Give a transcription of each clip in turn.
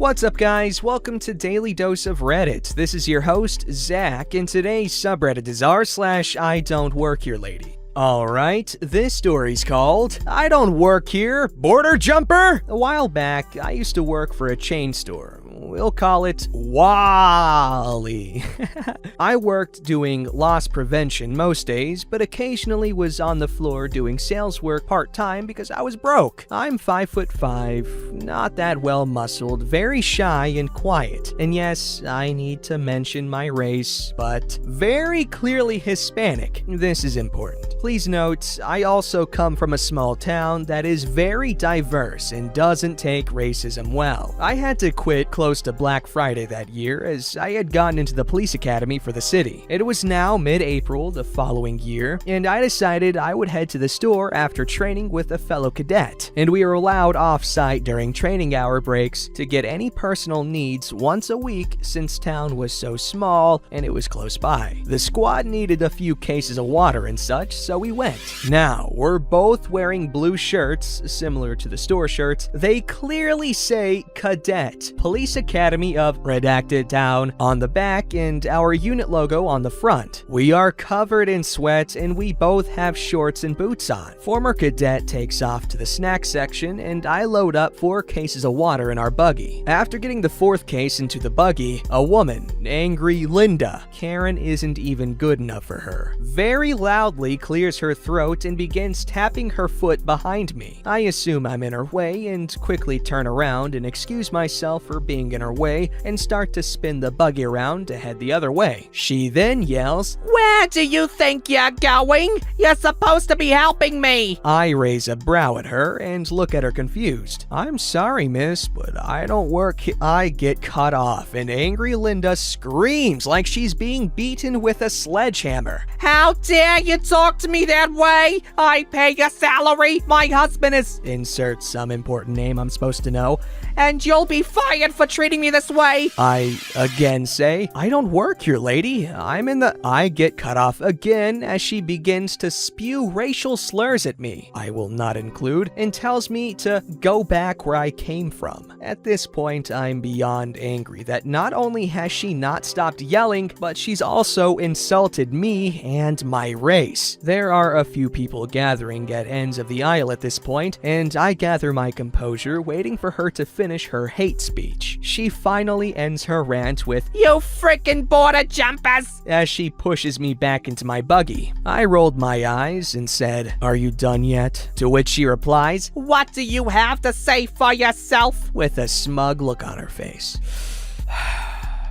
What's up, guys? Welcome to Daily Dose of Reddit. This is your host, Zach, and today's subreddit is r/IDontWorkHereLady. Alright, this story's called I Don't Work Here, Border Jumper! A while back, I used to work for a chain store. We'll call it Wally. I worked doing loss prevention most days, but occasionally was on the floor doing sales work part-time because I was broke. I'm 5'5", not that well muscled, very shy and quiet. And yes, I need to mention my race, but very clearly Hispanic. This is important. Please note, I also come from a small town that is very diverse and doesn't take racism well. I had to quit close to Black Friday that year as I had gotten into the police academy for the city. It was now mid-April the following year, and I decided I would head to the store after training with a fellow cadet, and we were allowed off-site during training hour breaks to get any personal needs once a week since town was so small and it was close by. The squad needed a few cases of water and such, so we went. Now, we're both wearing blue shirts, similar to the store shirts. They clearly say Cadet, Police Academy of Redacted Town on the back and our unit logo on the front. We are covered in sweat and we both have shorts and boots on. Former cadet takes off to the snack section and I load up 4 cases of water in our buggy. After getting the 4th case into the buggy, a woman, angry Linda, Karen isn't even good enough for her, very loudly clears her throat and begins tapping her foot behind me. I assume I'm in her way and quickly turn around and excuse myself for being in her way and start to spin the buggy around to head the other way. She then yells, "Where do you think you're going? You're supposed to be helping me!" I raise a brow at her and look at her confused. "I'm sorry, miss, but I don't work here." I get cut off and angry Linda screams like she's being beaten with a sledgehammer. "How dare you talk to me that way? I pay your salary. My husband is..." Insert some important name I'm supposed to know. "And you'll be fired for treating me this way." I again say, "I don't work here, lady. I'm in the..." I get cut off again as she begins to spew racial slurs at me, I will not include, and tells me to go back where I came from. At this point, I'm beyond angry that not only has she not stopped yelling, but she's also insulted me and my race. There are a few people gathering at ends of the aisle at this point, and I gather my composure, waiting for her to finish her hate speech. She finally ends her rant with, "You frickin' border jumpers!" as she pushes me back into my buggy. I rolled my eyes and said, "Are you done yet?" To which she replies, "What do you have to say for yourself?" with a smug look on her face.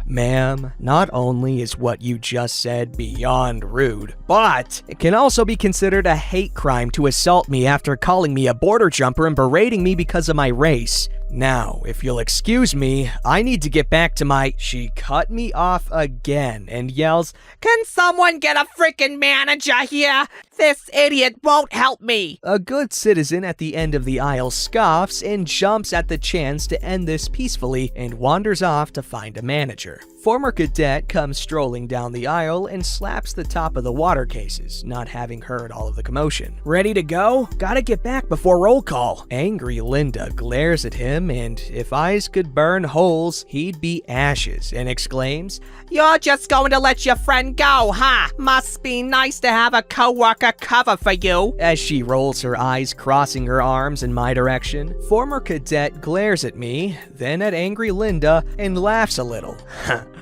Ma'am, not only is what you just said beyond rude, but it can also be considered a hate crime to assault me after calling me a border jumper and berating me because of my race. Now, if you'll excuse me, I need to get back to my..." She cut me off again and yells, "Can someone get a frickin' manager here? This idiot won't help me." A good citizen at the end of the aisle scoffs and jumps at the chance to end this peacefully and wanders off to find a manager. Former cadet comes strolling down the aisle and slaps the top of the water cases, not having heard all of the commotion. "Ready to go? Gotta get back before roll call." Angry Linda glares at him, and if eyes could burn holes, he'd be ashes, and exclaims, "You're just going to let your friend go, huh? Must be nice to have a coworker cover for you." As she rolls her eyes, crossing her arms in my direction. Former cadet glares at me, then at angry Linda, and laughs a little.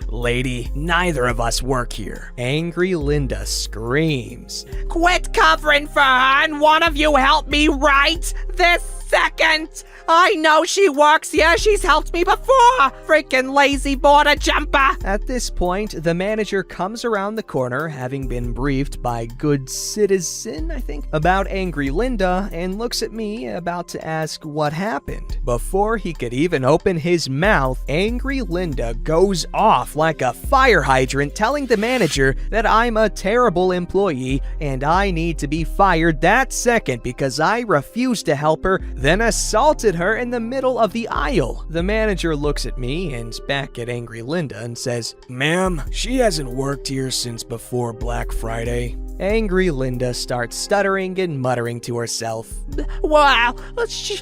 "Lady, neither of us work here." Angry Linda screams, "Quit covering for her and one of you help me right this second. I know she works here. She's helped me before. Freaking lazy border jumper." At this point, the manager comes around the corner, having been briefed by good citizen, I think, about angry Linda, and looks at me about to ask what happened. Before he could even open his mouth, angry Linda goes off like a fire hydrant, telling the manager that I'm a terrible employee and I need to be fired that second because I refused to help her, then assaulted her in the middle of the aisle. The manager looks at me and back at angry Linda and says, "Ma'am, she hasn't worked here since before Black Friday." Angry Linda starts stuttering and muttering to herself. Wow. She.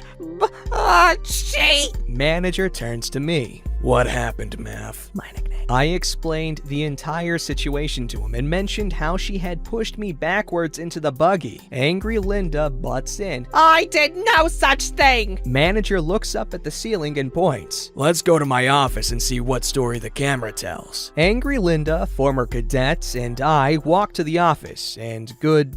Manager turns to me. What happened, Mav? My nickname. I explained the entire situation to him and mentioned how she had pushed me backwards into the buggy. Angry Linda butts in. I did no such thing. Manager looks up at the ceiling and points. Let's go to my office and see what story the camera tells. Angry Linda, former cadet, and I walk to the office, and good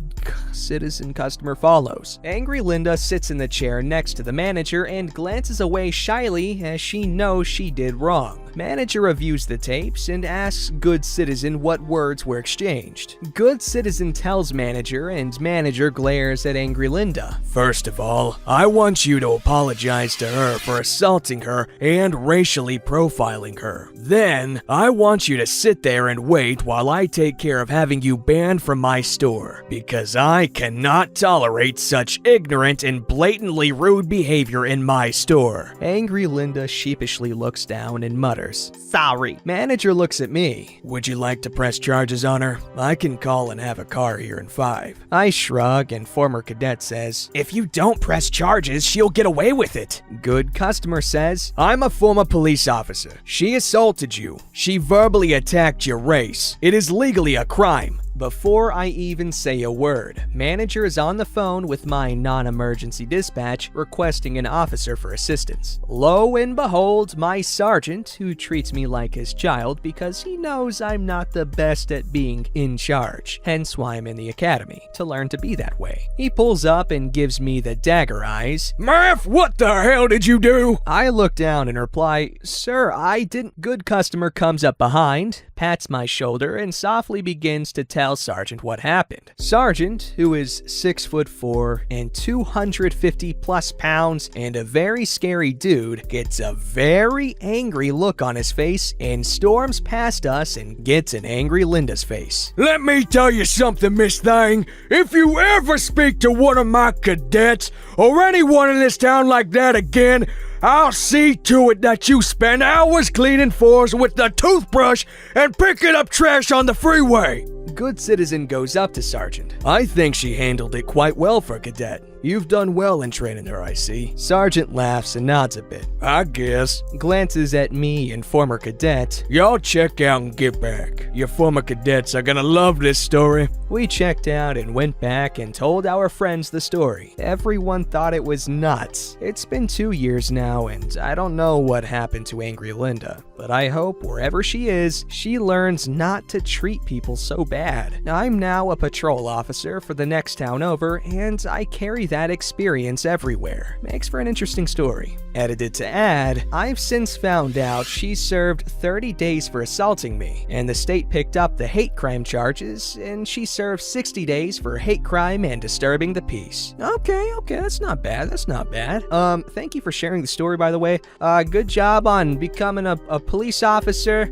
citizen customer follows. Angry Linda sits in the chair next to the manager and glances away shyly as she knows she did wrong. Manager reviews the tapes and asks Good Citizen what words were exchanged. Good Citizen tells manager, and manager glares at Angry Linda. First of all, I want you to apologize to her for assaulting her and racially profiling her. Then, I want you to sit there and wait while I take care of having you banned from my store, because I cannot tolerate such ignorant and blatantly rude behavior in my store. Angry Linda sheepishly looks down and mutters, sorry. Manager looks at me. Would you like to press charges on her? I can call and have a car here in 5. I shrug and former cadet says, if you don't press charges, she'll get away with it. Good customer says, I'm a former police officer. She assaulted you. She verbally attacked your race. It is legally a crime. Before I even say a word, manager is on the phone with my non-emergency dispatch requesting an officer for assistance. Lo and behold, my sergeant, who treats me like his child because he knows I'm not the best at being in charge, hence why I'm in the academy, to learn to be that way. He pulls up and gives me the dagger eyes. Murph, what the hell did you do? I look down and reply, sir, I didn't. Good customer comes up behind, pats my shoulder, and softly begins to tell Sergeant what happened. Sergeant, who is 6'4" and 250 plus pounds and a very scary dude, gets a very angry look on his face and storms past us and gets in Angry Linda's face. Let me tell you something, Miss Thing. If you ever speak to one of my cadets or anyone in this town like that again, I'll see to it that you spend hours cleaning floors with the toothbrush and picking up trash on the freeway. Good Citizen goes up to Sergeant. I think she handled it quite well for a cadet. You've done well in training her, I see. Sergeant laughs and nods a bit. I guess. Glances at me and former cadet. Y'all check out and get back. Your former cadets are gonna love this story. We checked out and went back and told our friends the story. Everyone thought it was nuts. It's been 2 years now, and I don't know what happened to Angry Linda, but I hope wherever she is, she learns not to treat people so bad. I'm now a patrol officer for the next town over, and I carry that experience everywhere. Makes for an interesting story. Edited to add, I've since found out she served 30 days for assaulting me, and the state picked up the hate crime charges, and she served 60 days for hate crime and disturbing the peace. Okay, that's not bad, thank you for sharing the story, by the way. Good job on becoming a police officer,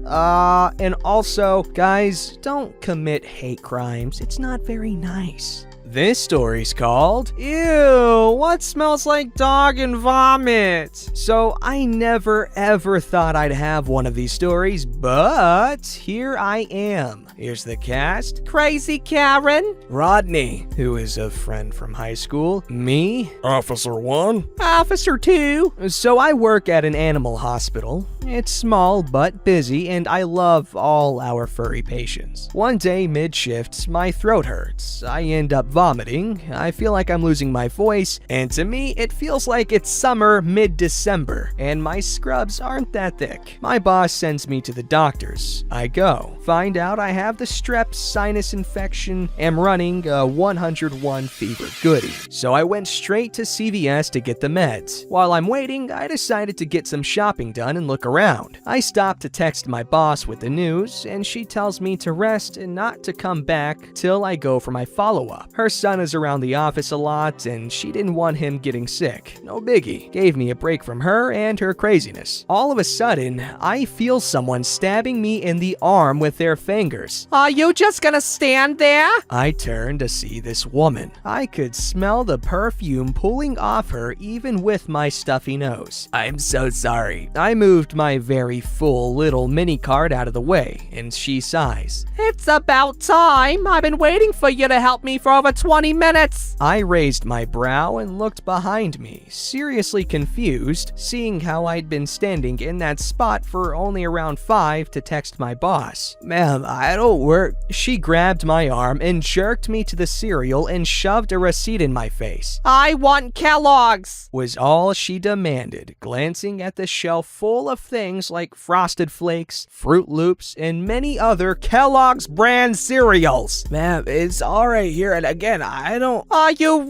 and also, guys, don't commit hate crimes. It's not very nice. This story's called, Ew, what smells like dog and vomit? So I never ever thought I'd have one of these stories, but here I am. Here's the cast. Crazy Karen. Rodney, who is a friend from high school. Me. Officer 1. Officer 2. So I work at an animal hospital. It's small but busy, and I love all our furry patients. One day mid-shift, my throat hurts. I end up vomiting. I feel like I'm losing my voice, and to me, it feels like it's summer mid-December, and my scrubs aren't that thick. My boss sends me to the doctors. I go. Find out I have the strep sinus infection, am running a 101 fever goodie. So I went straight to CVS to get the meds. While I'm waiting, I decided to get some shopping done and look around. I stopped to text my boss with the news, and she tells me to rest and not to come back till I go for my follow-up. Her Her son is around the office a lot, and she didn't want him getting sick. No biggie. Gave me a break from her and her craziness. All of a sudden, I feel someone stabbing me in the arm with their fingers. Are you just gonna stand there? I turned to see this woman. I could smell the perfume pooling off her even with my stuffy nose. I'm so sorry. I moved my very full little mini cart out of the way, and she sighs. It's about time. I've been waiting for you to help me for over 20 minutes. I raised my brow and looked behind me, seriously confused, seeing how I'd been standing in that spot for only around 5 to text my boss. Ma'am, I don't work. She grabbed my arm and jerked me to the cereal and shoved a receipt in my face. I want Kellogg's, was all she demanded, glancing at the shelf full of things like Frosted Flakes, Fruit Loops, and many other Kellogg's brand cereals. Ma'am, it's all right here, and again, I don't... Are you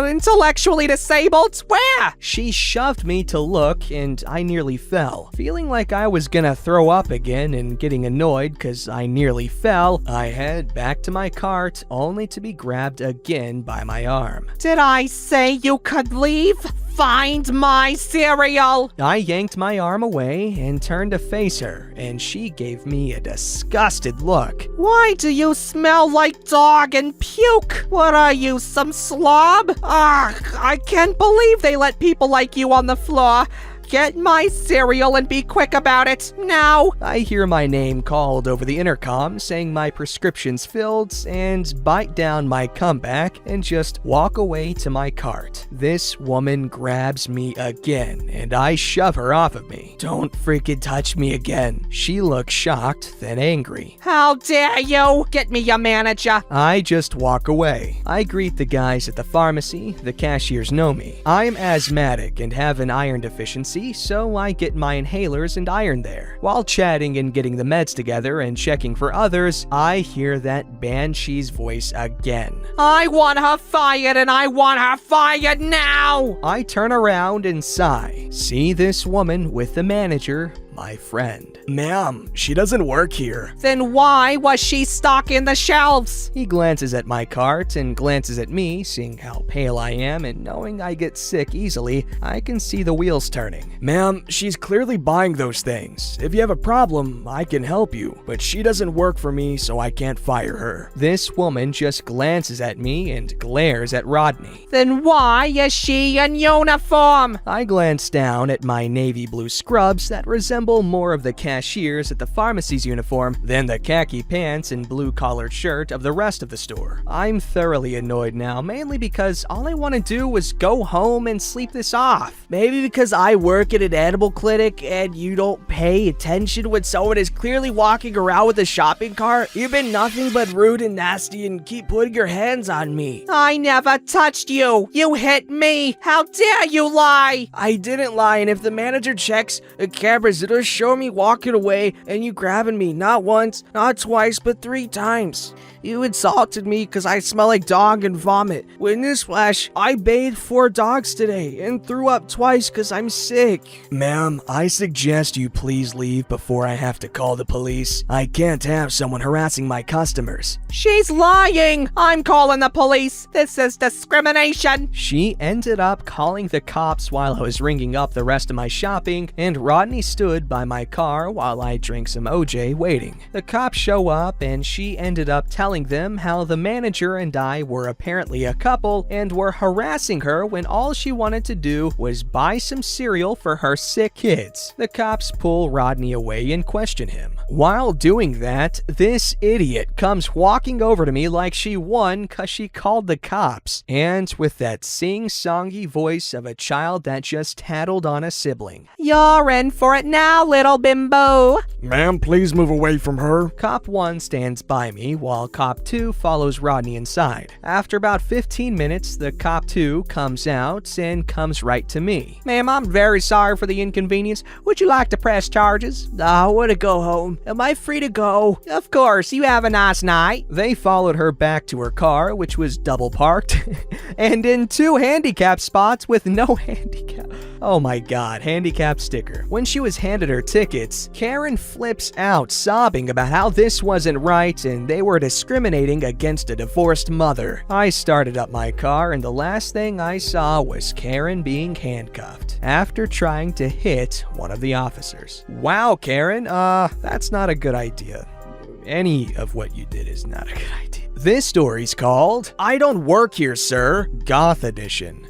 intellectually disabled? Where? She shoved me to look, and I nearly fell. Feeling like I was gonna throw up again and getting annoyed because I nearly fell, I head back to my cart, only to be grabbed again by my arm. Did I say you could leave? Find my cereal! I yanked my arm away and turned to face her, and she gave me a disgusted look. Why do you smell like dog and puke? What are you, some slob? Ugh, I can't believe they let people like you on the floor. Get my cereal and be quick about it, now! I hear my name called over the intercom, saying my prescription's filled, and bite down my comeback and just walk away to my cart. This woman grabs me again, and I shove her off of me. Don't freaking touch me again. She looks shocked, then angry. How dare you! Get me your manager! I just walk away. I greet the guys at the pharmacy. The cashiers know me. I'm asthmatic and have an iron deficiency, so I get my inhalers and iron there. While chatting and getting the meds together and checking for others, I hear that banshee's voice again. I want her fired, and I want her fired now! I turn around and sigh. See this woman with the manager, my friend. Ma'am, she doesn't work here. Then why was she stocking the shelves? He glances at my cart and glances at me, seeing how pale I am and knowing I get sick easily, I can see the wheels turning. Ma'am, she's clearly buying those things. If you have a problem, I can help you, but she doesn't work for me, so I can't fire her. This woman just glances at me and glares at Rodney. Then why is she in uniform? I glance down at my navy blue scrubs that resemble more of the cashiers at the pharmacy's uniform than the khaki pants and blue collared shirt of the rest of the store. I'm thoroughly annoyed now, mainly because all I want to do was go home and sleep this off. Maybe because I work at an animal clinic and you don't pay attention when someone is clearly walking around with a shopping cart? You've been nothing but rude and nasty and keep putting your hands on me. I never touched you. You hit me. How dare you lie? I didn't lie, and if the manager checks the cameras, it'll show me walking away and you grabbing me not once, not twice, but 3 times. You insulted me because I smell like dog and vomit. When newsflash, I bathed 4 dogs today and threw up twice because I'm sick. Ma'am, I suggest you please leave before I have to call the police. I can't have someone harassing my customers. She's lying. I'm calling the police. This is discrimination. She ended up calling the cops while I was ringing up the rest of my shopping, and Rodney stood by my car while I drank some OJ waiting. The cops show up and she ended up telling them how the manager and I were apparently a couple and were harassing her when all she wanted to do was buy some cereal for her sick kids. The cops pull Rodney away and question him. While doing that, this idiot comes walking over to me like she won cause she called the cops, and with that sing-songy voice of a child that just tattled on a sibling. You're in for it now, little bimbo. Ma'am, please move away from her. Cop 1 stands by me while Cop 2 follows Rodney inside. After about 15 minutes, the Cop 2 comes out and comes right to me. Ma'am, I'm very sorry for the inconvenience. Would you like to press charges? I want to go home. Am I free to go? Of course, you have a nice night. They followed her back to her car, which was double parked, and in 2 handicap spots with no handicap. Oh my god, handicap sticker. When she was handed her tickets, Karen flips out, sobbing about how this wasn't right and they were discriminating against a divorced mother. I started up my car and the last thing I saw was Karen being handcuffed after trying to hit one of the officers. Wow, Karen, that's not a good idea. Any of what you did is not a good idea. This story's called I Don't Work Here, Sir, Goth Edition.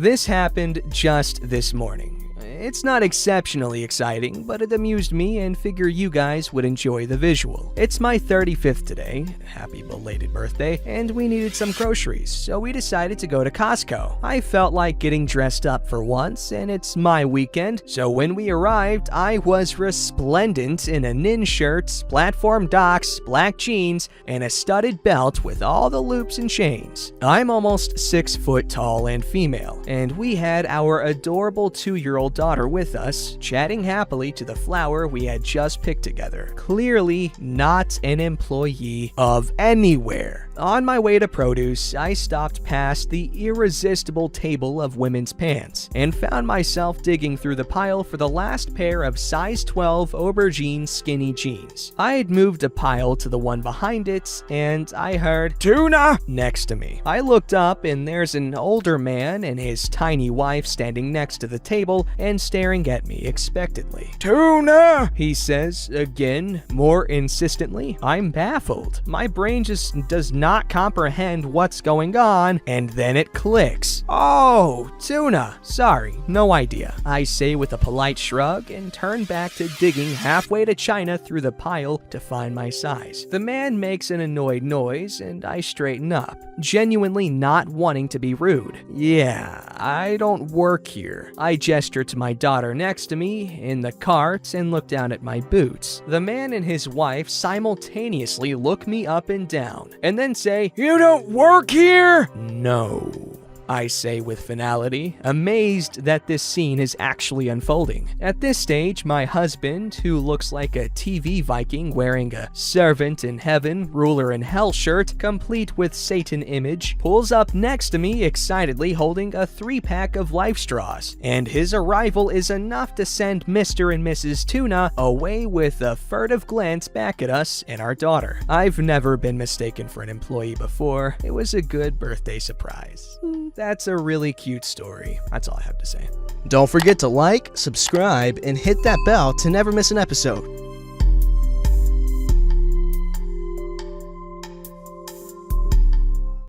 This happened just this morning. It's not exceptionally exciting, but it amused me and figure you guys would enjoy the visual. It's my 35th today, happy belated birthday, and we needed some groceries, so we decided to go to Costco. I felt like getting dressed up for once, and it's my weekend, so when we arrived, I was resplendent in a nin shirt, platform docks, black jeans, and a studded belt with all the loops and chains. I'm almost 6 foot tall and female, and we had our adorable 2-year-old daughter with us, chatting happily to the flower we had just picked together. Clearly not an employee of anywhere. On my way to produce, I stopped past the irresistible table of women's pants and found myself digging through the pile for the last pair of size 12 aubergine skinny jeans. I had moved a pile to the one behind it, and I heard "Tuna" next to me. I looked up, and there's an older man and his tiny wife standing next to the table and staring at me expectantly. "Tuna," he says, again, more insistently. I'm baffled. My brain just does not comprehend what's going on, and then it clicks. "Oh, tuna. Sorry, no idea," I say with a polite shrug and turn back to digging halfway to China through the pile to find my size. The man makes an annoyed noise, and I straighten up, genuinely not wanting to be rude. "Yeah, I don't work here." I gesture to my daughter next to me in the cart and look down at my boots. The man and his wife simultaneously look me up and down, and then say, "You don't work here?" "No," I say with finality, amazed that this scene is actually unfolding. At this stage, my husband, who looks like a TV Viking wearing a servant in heaven, ruler in hell shirt, complete with Satan image, pulls up next to me excitedly holding a 3-pack of Life Straws, and his arrival is enough to send Mr. and Mrs. Tuna away with a furtive glance back at us and our daughter. I've never been mistaken for an employee before. It was a good birthday surprise. That's a really cute story. That's all I have to say. Don't forget to like, subscribe, and hit that bell to never miss an episode.